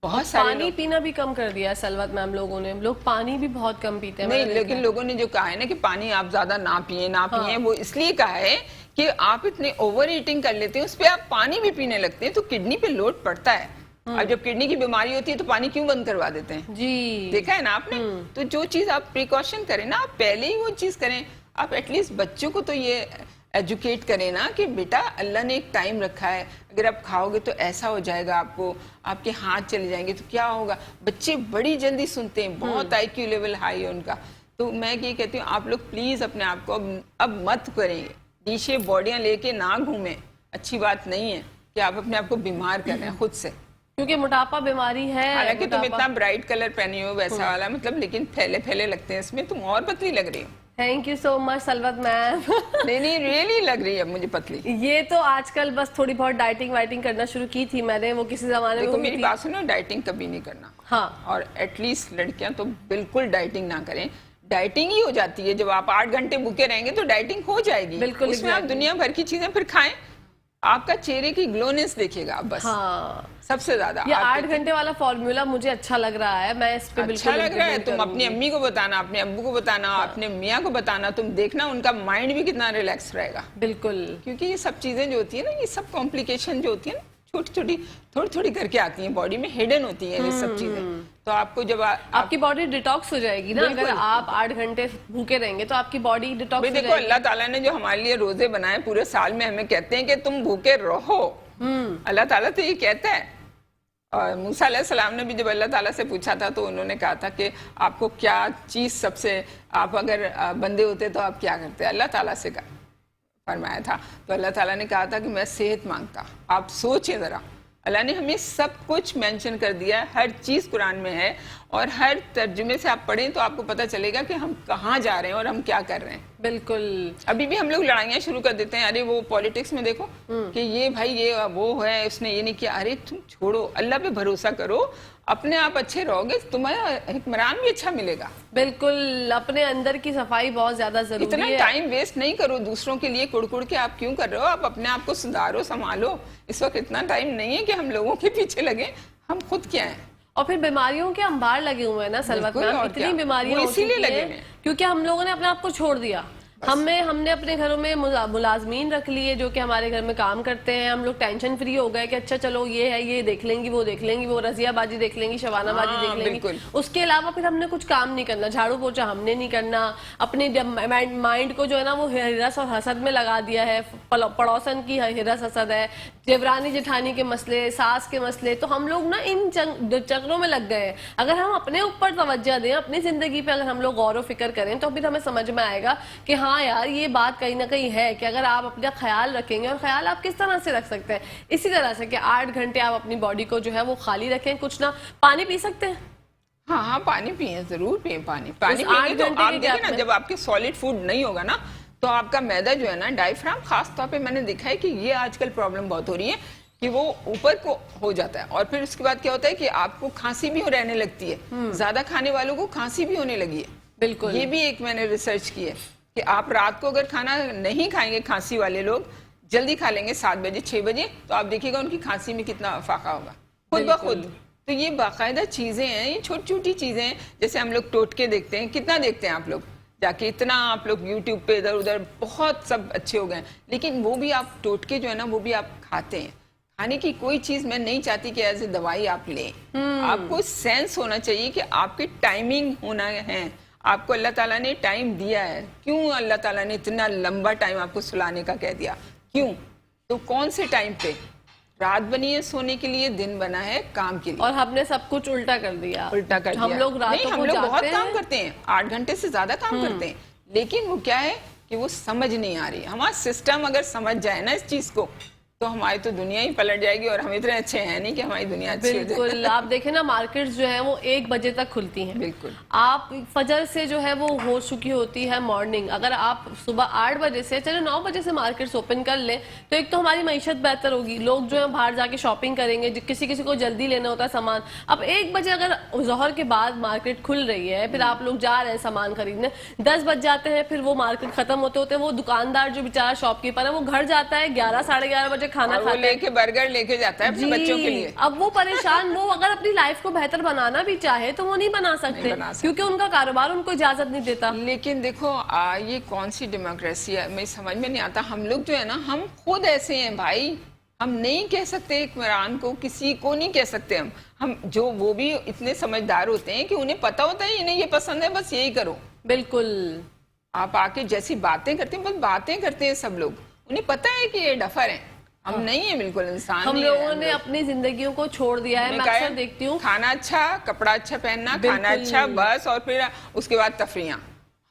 बहुत सारे पानी पीना भी कम कर दिया सलवत मैम लोगों ने, लोग पानी भी बहुत कम पीते हैं। नहीं, लेकिन लोगों ने जो कहा है ना कि पानी आप ज्यादा ना पिए, वो इसलिए कहा है कि आप इतने ओवर ईटिंग कर लेते हैं, उस पर आप पानी भी पीने लगते हैं तो किडनी पे लोड पड़ता है। अब जब किडनी की बीमारी होती है तो पानी क्यों बंद करवा देते हैं जी, देखा है ना आपने। तो जो चीज आप प्रिकॉशन करें ना, आप पहले ही वो चीज करें। आप एटलीस्ट बच्चों को तो ये एजुकेट करें ना कि बेटा अल्लाह ने एक टाइम रखा है, अगर आप खाओगे तो ऐसा हो जाएगा, आपको आपके हाथ चले जाएंगे तो क्या होगा। बच्चे बड़ी जल्दी सुनते हैं, बहुत IQ लेवल हाई है उनका। तो मैं ये कहती हूँ आप लोग प्लीज अपने आप को अब मत करें डी शेप बॉडियां लेके ना घूमें, अच्छी बात नहीं है कि आप अपने आप को बीमार कर रहे हैं खुद से। क्योंकि मोटापा बीमारी है। हालांकि तुम इतना ब्राइट कलर पहनी हो वैसा वाला, मतलब लेकिन फैले फैले लगते हैं इसमें, तुम और पतली लग रही हो। थैंक यू सो मच सलवत मैम। नहीं रियली लग रही है मुझे पतली। ये तो आजकल बस थोड़ी बहुत डाइटिंग वाइटिंग करना शुरू की थी मैंने, वो किसी जमाने में। देखो मेरी बात सुनो, डाइटिंग कभी नहीं करना। हाँ। और एटलीस्ट लड़कियां तो बिल्कुल डाइटिंग ना करें। डाइटिंग ही हो जाती है जब आप 8 घंटे भूखे रहेंगे तो डाइटिंग हो जाएगी। बिल्कुल, उसमें आप दुनिया भर की चीजें फिर खाएं, आपका चेहरे की ग्लोनेस देखिएगा आप बस। हाँ। सबसे ज्यादा ये 8 घंटे वाला फॉर्मूला मुझे अच्छा लग रहा है, मैं इस पे अच्छा लग रहा है। तुम अपनी अम्मी को बताना, अपने अब्बू को बताना, अपने मियाँ को बताना, तुम देखना उनका माइंड भी कितना रिलैक्स रहेगा। बिल्कुल, क्योंकि ये सब चीजें जो होती है ना, ये सब कॉम्प्लिकेशन जो होती है ना, छोटी छोटी थोड़ी थोड़ी करके आती हैं बॉडी में, हिडन होती है ये सब चीजें। तो आपको जब आपकी बॉडी डिटॉक्स हो जाएगी ना, अगर आप 8 घंटे भूखे रहेंगे तो आपकी बॉडी डिटॉक्स हो जाएगी। देखो अल्लाह ताला ने जो हमारे लिए रोजे बनाए पूरे साल में, हमें कहते हैं कि तुम भूखे रहो। अल्लाह ताला तो ये कहता है। और मूसा अलैहिस्सलाम ने भी जब अल्लाह ताला से पूछा था तो उन्होंने कहा था कि आपको क्या चीज सबसे, आप अगर बंदे होते तो आप क्या करते, अल्लाह ताला से फरमाया था। तो अल्लाह ताला ने कहा था कि मैं सेहत मांगता। आप सोचिए जरा, अल्लाह ने हमें सब कुछ मेंशन कर दिया है, हर चीज कुरान में है, और हर तर्जुमे से आप पढ़ें तो आपको पता चलेगा कि हम कहाँ जा रहे हैं और हम क्या कर रहे हैं। बिल्कुल। अभी भी हम लोग लड़ाइयाँ शुरू कर देते हैं, अरे वो पॉलिटिक्स में देखो कि ये भाई ये वो है, उसने ये नहीं किया। अरे तुम छोड़ो, अल्लाह पे भरोसा करो, अपने आप अच्छे रहोगे, तुम्हारा हुक्मरान भी अच्छा मिलेगा। बिल्कुल, अपने अंदर की सफाई बहुत ज्यादा जरूरी है। इतना टाइम वेस्ट नहीं करो दूसरों के लिए कुड़ के, आप क्यों कर रहे हो? आप अपने आप को सुधारो, संभालो। इस वक्त इतना टाइम नहीं है कि हम लोगों के पीछे लगे, हम खुद क्या हैं। और फिर बीमारियों के अंबार लगे हुए हैं ना सलवत मैम, इतनी बीमारियां इसीलिए लगे हैं क्योंकि हम लोगों ने अपने आप को छोड़ दिया। हमने अपने घरों में मुलाजमीन रख लिए जो कि हमारे घर में काम करते हैं। हम लोग टेंशन फ्री हो गए कि अच्छा चलो ये है, ये देख लेंगी, वो रजियाबाजी देख लेंगी, शबानाबाजी देख लेंगी। उसके अलावा फिर हमने कुछ काम नहीं करना, झाड़ू पोछा हमने नहीं करना, अपने माइंड को जो है ना वो हिरस और हसद में लगा दिया है। पड़ोसन की हिरस हसद है, देवरानी जेठानी के मसले, सास के मसले, तो हम लोग ना इन चक्रों में लग गए हैं। अगर हम अपने ऊपर तवज्जो दें, अपनी जिंदगी पे अगर हम लोग गौर व फिक्र करें तो फिर हमें समझ में आएगा कि हाँ यार ये बात कहीं ना कहीं है कि अगर आप अपना ख्याल रखेंगे, और ख्याल आप किस तरह से रख सकते हैं, इसी तरह से कि 8 घंटे आप अपनी बॉडी को जो है वो खाली रखें, कुछ ना पानी पी सकते हैं। हाँ पानी पिए, जरूर पिए पानी पिएंगे तो आप देखिए ना, जब आपके सॉलिड फूड नहीं होगा ना तो आपका मैदा जो है ना, डायफ्राम खास तौर पे मैंने देखा है कि ये आजकल प्रॉब्लम बहुत हो रही है कि वो ऊपर को हो जाता है, और फिर उसके बाद क्या होता है कि आपको खांसी भी रहने लगती है। ज्यादा खाने वालों को खांसी भी होने लगी है। बिल्कुल, ये भी एक मैंने रिसर्च की है कि आप रात को अगर खाना नहीं खाएंगे, खांसी वाले लोग जल्दी खा लेंगे 7 बजे 6 बजे, तो आप देखिएगा उनकी खांसी में कितना फाका होगा खुद ब खुद। तो ये बाकायदा चीजें हैं, ये छोटी छोटी चीजें हैं। जैसे हम लोग टोटके देखते हैं, कितना देखते हैं आप लोग जाके, इतना आप लोग यूट्यूब पे इधर उधर बहुत सब अच्छे हो गए, लेकिन वो भी आप टोटके जो है ना वो भी आप खाते हैं। खाने की कोई चीज मैं नहीं चाहती कि एज ए दवाई आप लें। आपको सेंस होना चाहिए कि आपकी टाइमिंग होना है। आपको अल्लाह ताला ने टाइम दिया है, क्यों अल्लाह ताला ने इतना लंबा टाइम आपको सुलाने का कह दिया, क्यों? तो कौन से टाइम पे? रात बनी है सोने के लिए, दिन बना है काम के लिए, और हमने सब कुछ उल्टा कर दिया। हम लोग हम लोग बहुत काम करते हैं, 8 घंटे से ज्यादा काम करते हैं, लेकिन वो क्या है कि वो समझ नहीं आ रही। हमारा सिस्टम अगर समझ जाए ना इस चीज को, तो हमारी तो दुनिया ही पलट जाएगी, और हम इतने अच्छे हैं नहीं कि हमारी दुनिया अच्छी हो जाए। बिल्कुल, आप देखें ना मार्केट्स जो है वो 1 बजे तक खुलती हैं। बिल्कुल, आप फजर से जो है वो हो चुकी होती है मॉर्निंग। अगर आप सुबह 8 बजे से, चलो 9 बजे से मार्केट्स ओपन कर लें तो एक तो हमारी मईशत बेहतर होगी, लोग जो है बाहर जाके शॉपिंग करेंगे, किसी किसी को जल्दी लेना होता है सामान। अब 1 बजे अगर जोहर के बाद मार्केट खुल रही है, फिर आप लोग जा रहे हैं सामान खरीदने, 10 बज जाते हैं, फिर वो मार्केट खत्म होते होते वो दुकानदार जो बेचारा शॉपकीपर है वो घर जाता है 11 साढ़े 11 बजे खाना खाता है, बर्गर लेके जाता है अपने बच्चों के लिए। अब वो परेशान, वो अगर अपनी लाइफ को बेहतर बनाना भी चाहे तो वो नहीं बना सकते, क्योंकि उनका कारोबार उनको इजाजत नहीं देता। लेकिन देखो ये कौन सी डेमोक्रेसी है, मैं समझ में नहीं आता। हम लोग जो है ना, हम खुद ऐसे हैं भाई, हम नहीं कह सकते हुक्मरान को, किसी को नहीं कह सकते। हम जो वो भी इतने समझदार होते हैं कि उन्हें पता होता है इन्हें ये पसंद है, बस यही करो। बिल्कुल, आप आके जैसी बातें करते हैं, बस बातें करते हैं सब लोग, उन्हें पता है कि ये डफर है। हम नहीं है बिल्कुल, इंसान हम लोगों ने अपनी जिंदगियों को छोड़ दिया है। मैं अक्सर देखती हूँ खाना अच्छा, कपड़ा अच्छा पहनना, खाना अच्छा, बस, और फिर उसके बाद तफरियां।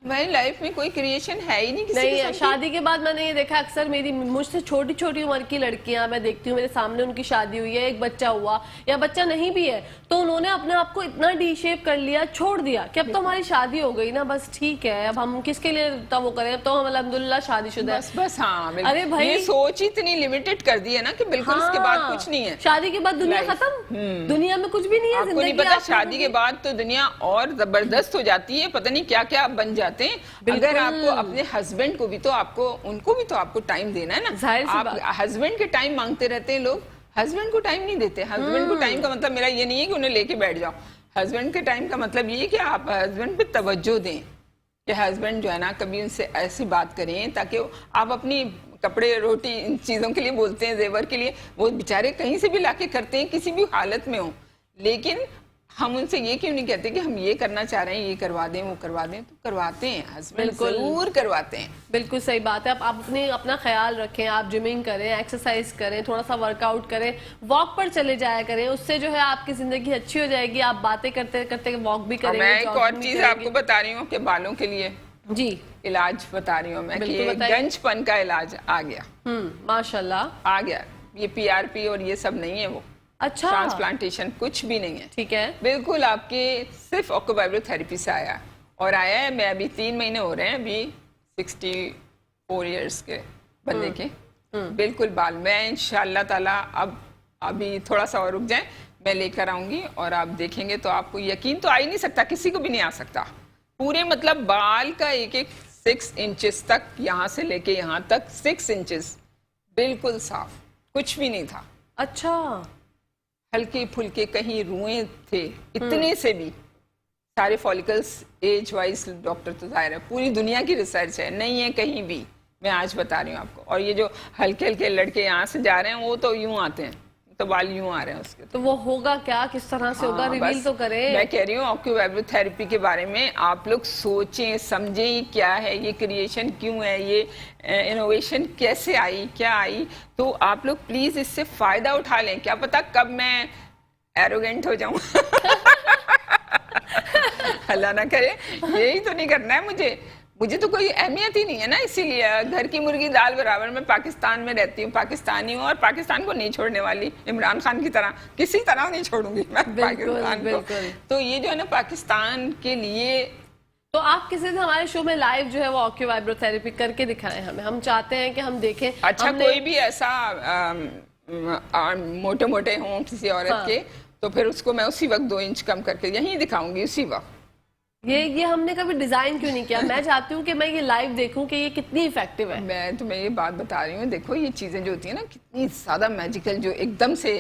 मेरी लाइफ में कोई क्रिएशन है ही नहीं किसी नहीं किस्म है। की। शादी के बाद मैंने ये देखा अक्सर मेरी मुझसे छोटी छोटी उम्र की लड़कियां मैं देखती हूँ, मेरे सामने उनकी शादी हुई है, एक बच्चा हुआ या बच्चा नहीं भी है, तो उन्होंने अपने आप को इतना डी शेप कर लिया, छोड़ दिया कि अब तो हमारी शादी हो गई ना, बस ठीक है, अब हम किसके लिए तो वो करें, अब तो हम अल्हम्दुलिल्लाह शादीशुदा है। बस हाँ, बिल्कुल। अरे भाई, ये सोच ही इतनी लिमिटेड कर दी है ना कि बिल्कुल उसके बाद कुछ नहीं है। शादी के बाद दुनिया खत्म, दुनिया में कुछ भी नहीं है। आपको नहीं पता, शादी के बाद तो दुनिया और जबरदस्त हो जाती है, पता नहीं क्या क्या आप बन जाते हैं। अगर आपको अपने हस्बैंड को भी तो आपको टाइम देना है ना। आप हस्बैंड के टाइम मांगते रहते हैं लोग, हस्बैंड को टाइम नहीं देते। हस्बैंड को टाइम का मतलब मेरा ये नहीं है कि उन्हें लेके बैठ जाओ। हस्बैंड के टाइम का मतलब ये है कि आप हस्बैंड पे तवज्जो दें, कि हस्बैंड जो है ना कभी उनसे ऐसी बात करें ताकि आप अपनी कपड़े रोटी इन चीज़ों के लिए बोलते हैं, जेवर के लिए, वो बेचारे कहीं से भी लाके करते हैं, किसी भी हालत में हो, लेकिन हम उनसे ये क्यों नहीं कहते कि हम ये करना चाह रहे हैं, ये करवा दें, वो करवा दें, तो करवाते हैं, हस्बैंड जरूर करवाते हैं। बिल्कुल सही बात है। आप अपना ख्याल रखें, आप जिमिंग करें, एक्सरसाइज करें, थोड़ा सा वर्कआउट करें, वॉक पर चले जाया करें, उससे जो है आपकी जिंदगी अच्छी हो जाएगी। आप बातें करते करते वॉक भी करेंगे। मैं एक और चीज आपको बता रही हूँ कि बालों के लिए जी इलाज बता रही हूँ मैं कि गंजपन का इलाज आ गया। माशाल्लाह आ गया। ये PRP और ये सब नहीं है, वो अच्छा ट्रांसप्लांटेशन कुछ भी नहीं है। ठीक है, बिल्कुल आपके सिर्फ ऑक्यूवाइब्रोथेरेपी से आया, और आया है, मैं अभी 3 महीने हो रहे हैं अभी 64 इयर्स के बनने के। बिल्कुल बाल मैं इंशाल्लाह ताला अब अभी थोड़ा सा और रुक जाए, मैं लेकर आऊंगी और आप देखेंगे तो आपको यकीन तो आ ही नहीं सकता, किसी को भी नहीं आ सकता। पूरे मतलब बाल का एक 6 इंचेस तक, यहाँ से लेके यहाँ तक 6 इंचेस बिल्कुल साफ, कुछ भी नहीं था। अच्छा, हल्के फुल्के कहीं रुए थे, इतने से भी सारे फॉलिकल्स एज वाइज, डॉक्टर तो जाहिर है पूरी दुनिया की रिसर्च है, नहीं है कहीं भी, मैं आज बता रही हूँ आपको। और ये जो हल्के हल्के लड़के यहाँ से जा रहे हैं वो तो यूं आते हैं, तो बाल यूं आ रहे हैं उसके। तो वो होगा क्या, किस तरह से होगा, रिवील तो करें। मैं कह रही हूँ ऑक्यूवाइब्रोथेरेपी के बारे में आप लोग सोचें समझें, क्या है ये क्रिएशन, क्यों है ये इनोवेशन, कैसे आई, क्या आई, तो आप लोग प्लीज इससे फायदा उठा लें। क्या पता कब मैं एरोगेंट हो जाऊं। अल्लाह ना करे, यही तो नहीं करना है मुझे तो कोई अहमियत ही नहीं है ना, इसीलिए घर की मुर्गी दाल बराबर। मैं पाकिस्तान में रहती हूँ, पाकिस्तानी हूँ, और पाकिस्तान को नहीं छोड़ने वाली, इमरान खान की तरह किसी तरह नहीं छोड़ूंगी मैं पाकिस्तान को। तो ये जो है ना पाकिस्तान के लिए, तो आप किसी दिन हमारे शो में लाइव जो है वो ऑक्यूवाइब्रोथेरेपी करके दिखाएं हमें, हम चाहते हैं कि हम देखें। अच्छा कोई भी ऐसा मोटे मोटे हों किसी औरत के, तो फिर उसको मैं उसी वक्त 2 इंच कम करके यहीं दिखाऊंगी उसी वक्त। ये हमने कभी डिजाइन क्यों नहीं किया? मैं चाहती हूँ कि मैं ये लाइव देखूं कि ये कितनी इफेक्टिव है। मैं तुम्हें ये बात बता रही हूँ, देखो ये चीजें जो होती है ना कितनी ज्यादा मैजिकल, जो एकदम से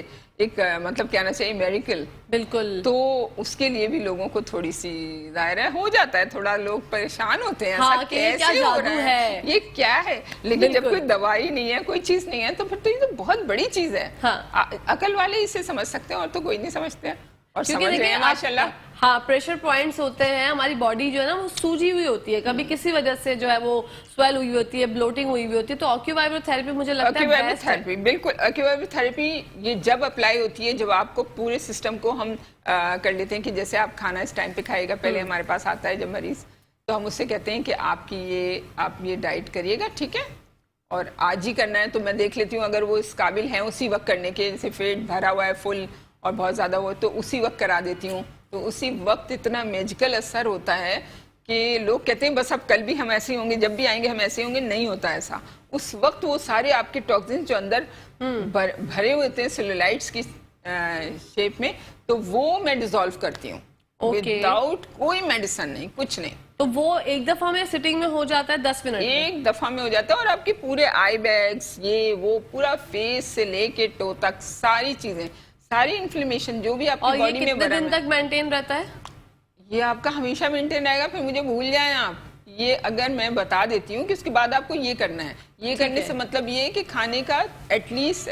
एक मतलब कहना चाहिए मेरिकल। बिल्कुल। तो उसके लिए भी लोगों को थोड़ी सी दायरा हो जाता है, थोड़ा लोग परेशान होते हैं, हाँ, ऐसा कैसे हो रहा है, ये क्या है। लेकिन जब कोई दवाई नहीं है, कोई चीज नहीं है, तो फिर तो ये तो बहुत बड़ी चीज है। हाँ। अकल वाले इसे समझ सकते हैं और तो कोई नहीं समझते हैं, और समझ रहे हैं माशाल्लाह। हाँ, प्रेशर पॉइंट्स होते हैं, हमारी बॉडी जो है ना वो सूजी हुई होती है, कभी किसी वजह से जो है वो स्वेल हुई होती है, ब्लोटिंग हुई होती है, तो ऑक्यूवाइब्रोथेरेपी मुझे लगता है बेस्ट है। बिल्कुल, ऑक्यूवाइब्रोथेरेपी ये जब अप्लाई होती है जब आपको पूरे सिस्टम को हम कर लेते हैं कि जैसे आप खाना इस टाइम पे खाएगा, पहले हमारे पास आता है जब मरीज, तो हम उससे कहते हैं कि आप ये डाइट करिएगा, ठीक है, और आज ही करना है। तो मैं देख लेती हूँ अगर वो इस काबिल है उसी वक्त करने के, जैसे पेट भरा हुआ है फुल और बहुत ज्यादा वो, तो उसी वक्त करा देती हूँ। तो उसी वक्त इतना मैजिकल असर होता है कि लोग कहते हैं बस अब कल भी हम ऐसे होंगे, जब भी आएंगे हम ऐसे होंगे, नहीं होता ऐसा। उस वक्त वो सारे आपके टॉक्सिन्स जो अंदर भरे हुए थे सेलुलाइट्स की शेप में, तो वो मैं डिसॉल्व करती हूँ विदाउट कोई मेडिसिन नहीं, कुछ नहीं। तो वो एक दफा में सिटिंग में हो जाता है, 10 मिनट एक दफा में हो जाता है, और आपके पूरे आई बैग्स, ये वो पूरा फेस से लेके टो तक सारी चीजें, सारी इन्फ्लेमेशन जो भी आपकी बॉडी में कितने दिन तक मेंटेन रहता है? ये आपका हमेशा मेंटेन रहेगा, फिर मुझे भूल जाए आप। ये अगर मैं बता देती हूँ कि उसके बाद आपको ये करना है, ये करने से मतलब ये है कि खाने का एटलीस्ट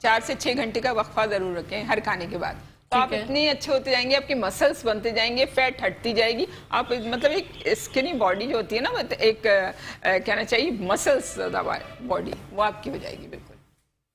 4 से 6 घंटे का वक्फा जरूर रखें हर खाने के बाद। तो आप इतने अच्छे होते जाएंगे, आपके मसल्स बनते जाएंगे, फैट हटती जाएगी, आप मतलब एक स्किनी बॉडी जो होती है ना, मतलब एक कहना चाहिए मसल्स बॉडी, वो आपकी हो जाएगी बिल्कुल।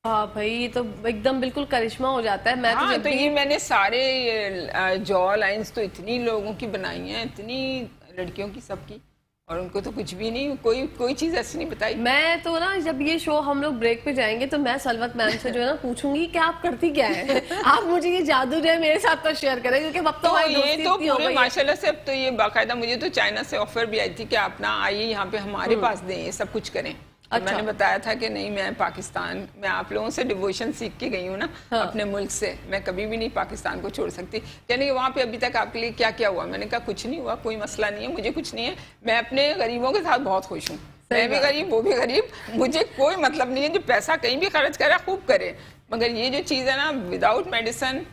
हाँ भाई, ये तो एकदम बिल्कुल करिश्मा हो जाता है। मैं हाँ, तो ये मैंने सारे जॉ लाइंस तो इतनी लोगों की बनाई हैं, इतनी लड़कियों की, सबकी, और उनको तो कुछ भी नहीं, कोई चीज ऐसी नहीं बताई। मैं तो ना जब ये शो हम लोग ब्रेक पे जाएंगे तो मैं सलवत मैम से जो है ना पूछूंगी कि आप करती क्या है, आप मुझे ये जादू जो है मेरे साथ तो शेयर करें, क्योंकि अब तो हमारी ये दोस्ती तो इतनी हो पूरे गई है। माशाल्लाह से अब तो ये बाकायदा, मुझे तो चाइना से ऑफर भी आई थी कि आप ना आइए यहाँ पे हमारे पास दें, ये सब कुछ करें। तो अच्छा। मैंने बताया था कि नहीं, मैं पाकिस्तान में आप लोगों से डिवोशन सीख के गई हूँ ना, हाँ। अपने मुल्क से, मैं कभी भी नहीं पाकिस्तान को छोड़ सकती। यानी कि वहाँ पे अभी तक आपके लिए क्या क्या हुआ? मैंने कहा कुछ नहीं हुआ, कोई मसला नहीं है, मुझे कुछ नहीं है, मैं अपने गरीबों के साथ बहुत खुश हूँ। मैं भी गरीब, वो भी गरीब, मुझे कोई मतलब नहीं है। जो पैसा कहीं भी खर्च करे खूब करे, मगर ये जो चीज़ है ना, without medicine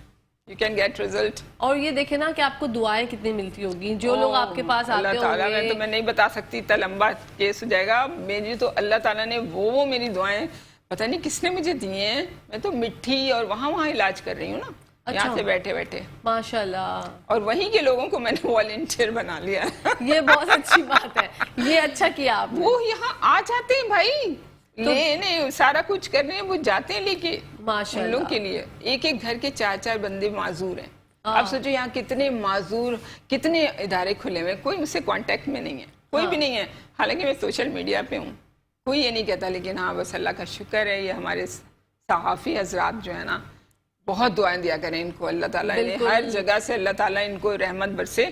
you can get result. और ये देखे ना कि आपको दुआएं कितनी मिलती होगी, जो लोग आपके पास आते ताला, होंगे। मैं नहीं बता सकती, इतना लंबा केस हो जाएगा। मेरी तो अल्लाह ताला ने वो मेरी दुआएं पता नहीं किसने मुझे दी हैं। मैं तो मिट्टी और वहाँ इलाज कर रही हूँ ना, यहाँ से बैठे बैठे, माशाल्लाह। और वहीं के लोगों को मैंने वॉलंटियर बना लिया। ये बहुत अच्छी बात है, ये अच्छा किया आपने। वो यहाँ आ जाते हैं भाई, लेने सारा कुछ करने, वो जाते हैं लेके उन लोगों के लिए। एक एक घर के 4-4 बंदे माजूर हैं। आप सोचो यहाँ कितने माजूर, कितने इदारे खुले हुए, कोई मुझसे कांटेक्ट में नहीं है, कोई भी नहीं है। हालांकि मैं सोशल मीडिया पे हूँ, कोई ये नहीं कहता, लेकिन हाँ बस अल्लाह का शुक्र है, ये हमारे सहाफ़ी हजरात जो है ना, बहुत दुआएं दिया करें इनको, अल्लाह ताला ने हर जगह से अल्लाह ताला इनको रहमत बरसे,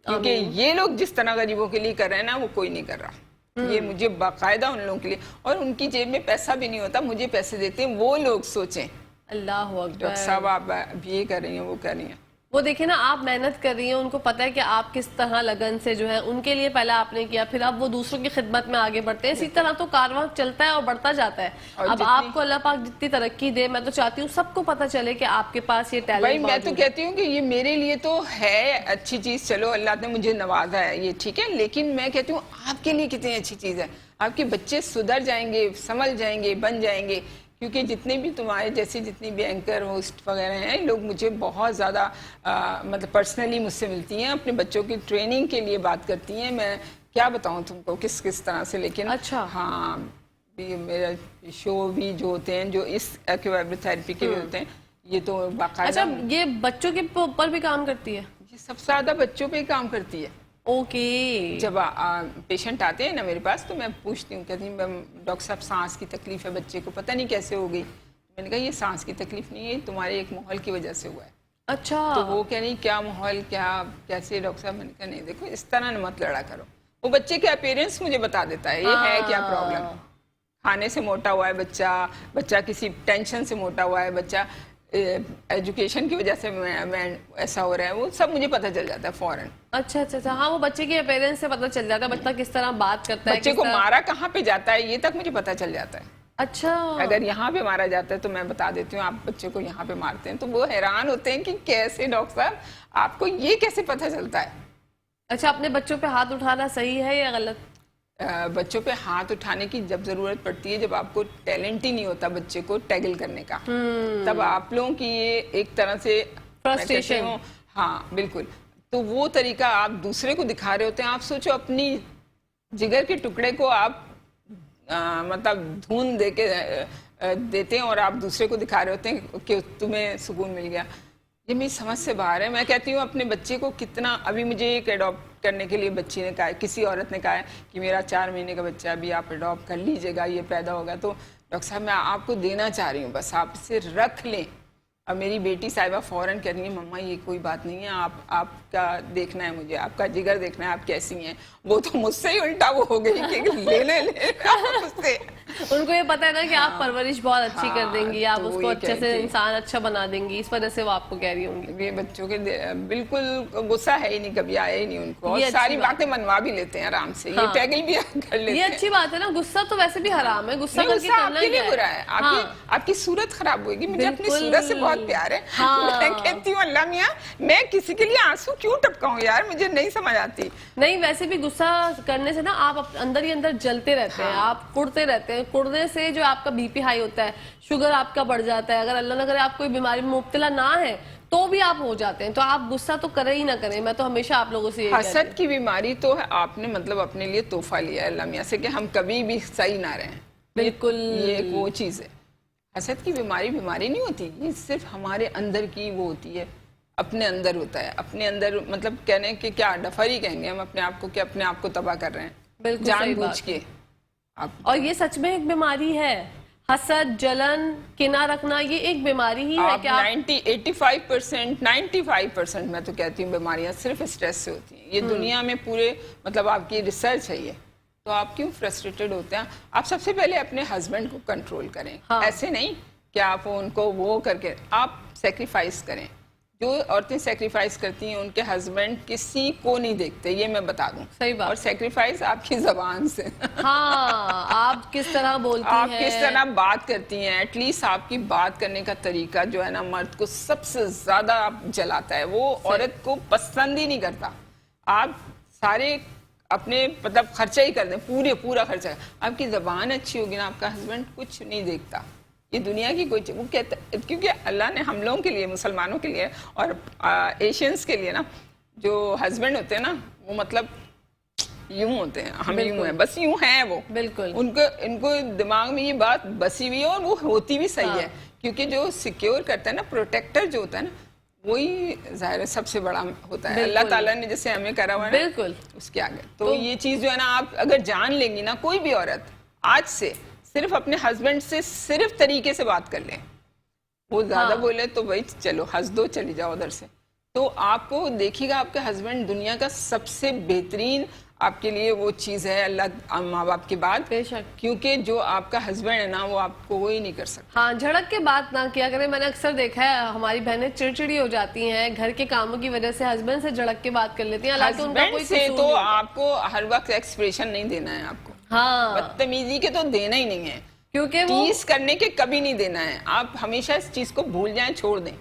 क्योंकि ये लोग जिस तरह गरीबों के लिए कर रहे हैं ना, वो कोई नहीं कर रहा। ये मुझे बाकायदा उन लोगों के लिए, और उनकी जेब में पैसा भी नहीं होता, मुझे पैसे देते हैं वो लोग। सोचें अल्लाह अकबर। डॉक्टर साहब आप ये कर रही हैं, वो कर रही हैं, वो देखे ना, आप मेहनत कर रही हैं, उनको पता है कि आप किस तरह लगन से जो है उनके लिए पहले आपने किया, फिर अब वो दूसरों की खिदमत में आगे बढ़ते हैं। इसी तरह तो कारवां चलता है और बढ़ता जाता है। अब आपको अल्लाह पाक जितनी तरक्की दे, मैं तो चाहती हूँ सबको पता चले कि आपके पास ये टैलेंट। भाई मैं तो कहती हूँ कि ये मेरे लिए तो है अच्छी चीज, चलो अल्लाह ने मुझे नवाजा है, ये ठीक है, लेकिन मैं कहती हूँ आपके लिए कितनी अच्छी चीज है। आपके बच्चे सुधर जाएंगे, संभल जाएंगे, बन जाएंगे, क्योंकि जितने भी तुम्हारे जैसे जितनी भी एंकर होस्ट वगैरह हैं, लोग मुझे बहुत ज़्यादा मतलब पर्सनली मुझसे मिलती हैं, अपने बच्चों की ट्रेनिंग के लिए बात करती हैं। मैं क्या बताऊं तुमको किस किस तरह से, लेकिन अच्छा। हाँ, मेरा शो भी जो होते हैं, जो इस एक्वाथेरेपी के होते हैं, ये तो बाकायदा। अच्छा, ये बच्चों के ऊपर भी काम करती है? ये सबसे ज़्यादा बच्चों पे ही काम करती है। ओके। जब पेशेंट आते हैं ना मेरे पास, तो मैं पूछती हूँ, कहती हूँ डॉक्टर साहब सांस की तकलीफ है बच्चे को, पता नहीं कैसे हो गई। मैंने कहा ये सांस की तकलीफ नहीं है, तुम्हारे एक माहौल की वजह से हुआ है। अच्छा। तो वो कह नहीं क्या माहौल, क्या कैसे डॉक्टर साहब? मैंने कहा नहीं, देखो इस तरह मत लड़ा करो। वो बच्चे के अपीयरेंस मुझे बता देता है ये है क्या प्रॉब्लम। खाने से मोटा हुआ है बच्चा किसी टेंशन से मोटा हुआ है बच्चा, एजुकेशन की वजह से मैं ऐसा हो रहा है, वो सब मुझे पता चल जाता है फौरन। अच्छा। हाँ, वो बच्चे के अपीयरेंस से पता चल जाता है, बच्चा किस तरह बात करता है, बच्चे को मारा कहाँ पे जाता है, ये तक मुझे पता चल जाता है। अच्छा। अगर यहाँ पे मारा जाता है तो मैं बता देती हूँ आप बच्चे को यहाँ पे मारते हैं, तो वो हैरान होते हैं कि कैसे डॉक्टर साहब आपको ये कैसे पता चलता है। अच्छा, अपने बच्चों पे हाथ उठाना सही है या गलत? बच्चों पे हाथ उठाने की जब जरूरत पड़ती है, जब आपको टैलेंट ही नहीं होता बच्चे को टैगल करने का, तब आप लोगों की ये एक तरह से फ्रस्ट्रेशन। हाँ बिल्कुल, तो वो तरीका आप दूसरे को दिखा रहे होते हैं। आप सोचो अपनी जिगर के टुकड़े को आप मतलब धून दे के देते हैं और आप दूसरे को दिखा रहे होते हैं कि तुम्हें सुकून मिल गया। ये मेरी समझ से बाहर है। मैं कहती हूँ अपने बच्चे को कितना, अभी मुझे एक एडॉप्ट करने के लिए बच्ची ने कहा, किसी औरत ने कहा है कि मेरा 4 महीने का बच्चा अभी आप एडॉप्ट कर लीजिएगा, ये पैदा होगा। तो डॉक्टर साहब मैं आपको देना चाह रही हूँ, बस आप इसे रख लें। अब मेरी बेटी साहिबा फौरन कह रही है मम्मा ये कोई बात नहीं है, आपका देखना है, मुझे आपका जिगर देखना है, आप कैसी हैं। वो तो मुझसे ही उल्टा वो हो गई कि ले मुझसे। उनको ये पता है ना कि आप परवरिश बहुत अच्छी कर देंगी, आप तो उसको अच्छे से इंसान अच्छा बना देंगी, इस वजह से वो आपको कह रही होंगी। ये बच्चों के बिल्कुल गुस्सा है ही नहीं, कभी आया ही नहीं उनको, और सारी बातें मनवा भी लेते हैं आराम से, ये टैगल भी कर लेते हैं। ये अच्छी बात है ना, गुस्सा तो वैसे भी हराम है, गुस्सा करके करना आपके लिए बुरा है, आपकी सूरत खराब होगी। मुझे अपनी सूरत से बहुत प्यार है। मैं कहती हूँ अल्लाह मियाँ मैं किसी के लिए आंसू क्यों टपकाऊं यार, मुझे नहीं समझ आती। नहीं, वैसे भी गुस्सा करने से ना आप अंदर ही अंदर जलते रहते हैं, आप कुड़ते रहते हैं। कुड़ने से जो आपका बीपी हाई होता है, शुगर आपका बढ़ जाता है, अगर अल्लाह न करे आप कोई बीमारी में मुब्तला ना है तो भी आप हो जाते हैं। तो आप गुस्सा तो करें ही ना करें, मैं तो हमेशा आप लोगों से हसद की बीमारी तो है, आपने मतलब अपने लिए तोहफा लिया है अल्लाह मियाँ से कि हम कभी भी सही ना रहें। बिल्कुल, ये एक वो चीज है। हसद की बीमारी नहीं होती, ये सिर्फ हमारे अंदर की वो होती है, अपने अंदर होता है। अपने अंदर मतलब कहने के क्या डफरी कहेंगे हम अपने आप को कि अपने आप को तबाह कर रहे हैं। बिल्कुल सही जानबूझ बात। के आप और ये सच में एक बीमारी है, हसद, जलन, किना रखना, ये एक बीमारी ही है आप क्या? 85%, 95% मैं तो कहती हूँ बीमारियां सिर्फ स्ट्रेस से होती हैं। ये दुनिया में पूरे मतलब आपकी रिसर्च है ये। तो आप क्यों फ्रस्ट्रेटेड होते हैं? आप सबसे पहले अपने हस्बैंड को कंट्रोल करें। हाँ। ऐसे नहीं कि आप उनको वो करके आप सेक्रीफाइस करें। जो औरतें सेक्रीफाइस करती हैं उनके हस्बैंड किसी को नहीं देखते, ये मैं बता दूं। सही बात। और सेक्रीफाइस आपकी जबान से हाँ, आप किस तरह बोलती आप हैं, किस तरह बात करती हैं। एटलीस्ट आपकी बात करने का तरीका जो है ना, मर्द को सबसे ज्यादा आप जलाता है। वो औरत को पसंद ही नहीं करता। आप सारे अपने मतलब खर्चा ही कर दें, पूरा खर्चा। आपकी जबान अच्छी होगी ना, आपका हस्बैंड कुछ नहीं देखता। ये दुनिया की कोई वो कहता, क्योंकि अल्लाह ने हम लोगों के लिए, मुसलमानों के लिए और एशियंस के लिए ना, जो हस्बैंड होते हैं ना, वो मतलब यूं होते हैं, हम यूं हैं, बस यूं हैं वो। बिल्कुल। इनको दिमाग में ये बात बसी हुई है और वो होती भी सही है। क्योंकि जो सिक्योर करता है ना, प्रोटेक्टर जो होता है ना, वही जाहिर है सबसे बड़ा होता है। अल्लाह ताला ने जैसे हमें करा हुआ है बिल्कुल, उसके आगे तो ये चीज जो है ना, आप अगर जान लेंगी ना, कोई भी औरत आज से सिर्फ अपने हस्बैंड से सिर्फ तरीके से बात कर लें। वो ज्यादा बोले तो भाई चलो हंस दो, चली जाओ उधर से। तो आपको देखिएगा आपके हस्बैंड दुनिया का सबसे बेहतरीन आपके लिए वो चीज है, अल्लाह माँ बाप के बाद। बेशक। क्योंकि जो आपका हस्बैंड है ना, वो आपको वो ही नहीं कर सकता। हाँ, झड़क के बात ना किया करें। मैंने अक्सर देखा है हमारी बहनें चिड़चिड़ी हो जाती हैं, घर के कामों की वजह से हस्बैंड से झड़क के बात कर लेती हैं, हालांकि उनका हस्बैंड कोई से कसूर तो नहीं होता। आपको हर वक्त एक्सप्रेशन नहीं देना है आपको। हाँ, बदतमीजी के तो देना ही नहीं है, क्योंकि वो टीज करने के कभी नहीं देना है। आप हमेशा इस चीज को भूल जाएं, छोड़ दें।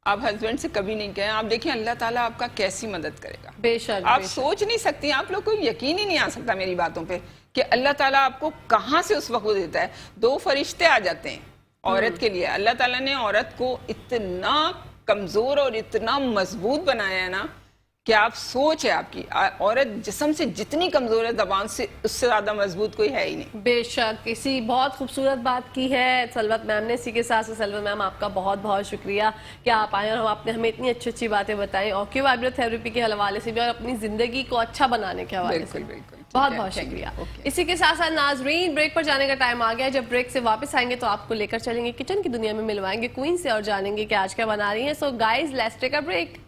आप हस्बैंड से कभी नहीं कहें। आप देखिए अल्लाह ताला आपका कैसी मदद करेगा। बेशक आप बेशक। सोच नहीं सकती, आप लोग को यकीन ही नहीं आ सकता मेरी बातों पे कि अल्लाह ताला आपको कहां से उस वक्त देता है। 2 फरिश्ते आ जाते हैं औरत के लिए। अल्लाह ताला ने औरत को इतना कमजोर और इतना मजबूत बनाया है ना, कि आप सोच है आपकी औरत जिस्म से जितनी कमजोर है, जबान से उससे ज्यादा मजबूत कोई है ही नहीं। बेशक। इसी बहुत खूबसूरत बात की है सलवत मैम ने। इसी के साथ सलवत मैम आपका बहुत बहुत शुक्रिया कि आप आए और आपने हमें इतनी अच्छी अच्छी बातें बताई, ऑक्यूवाइब्रो थेरेपी के हवाले से भी और अपनी जिंदगी को अच्छा बनाने के हवाले से। बिल्कुल बहुत बहुत शुक्रिया। इसी के साथ साथ नाजरीन, ब्रेक पर जाने का टाइम आ गया। जब ब्रेक से वापस आएंगे तो आपको लेकर चलेंगे किचन की दुनिया में, मिलवाएंगे क्वीन से और जानेंगे कि आज क्या बना रही है। So guys, let's take a break.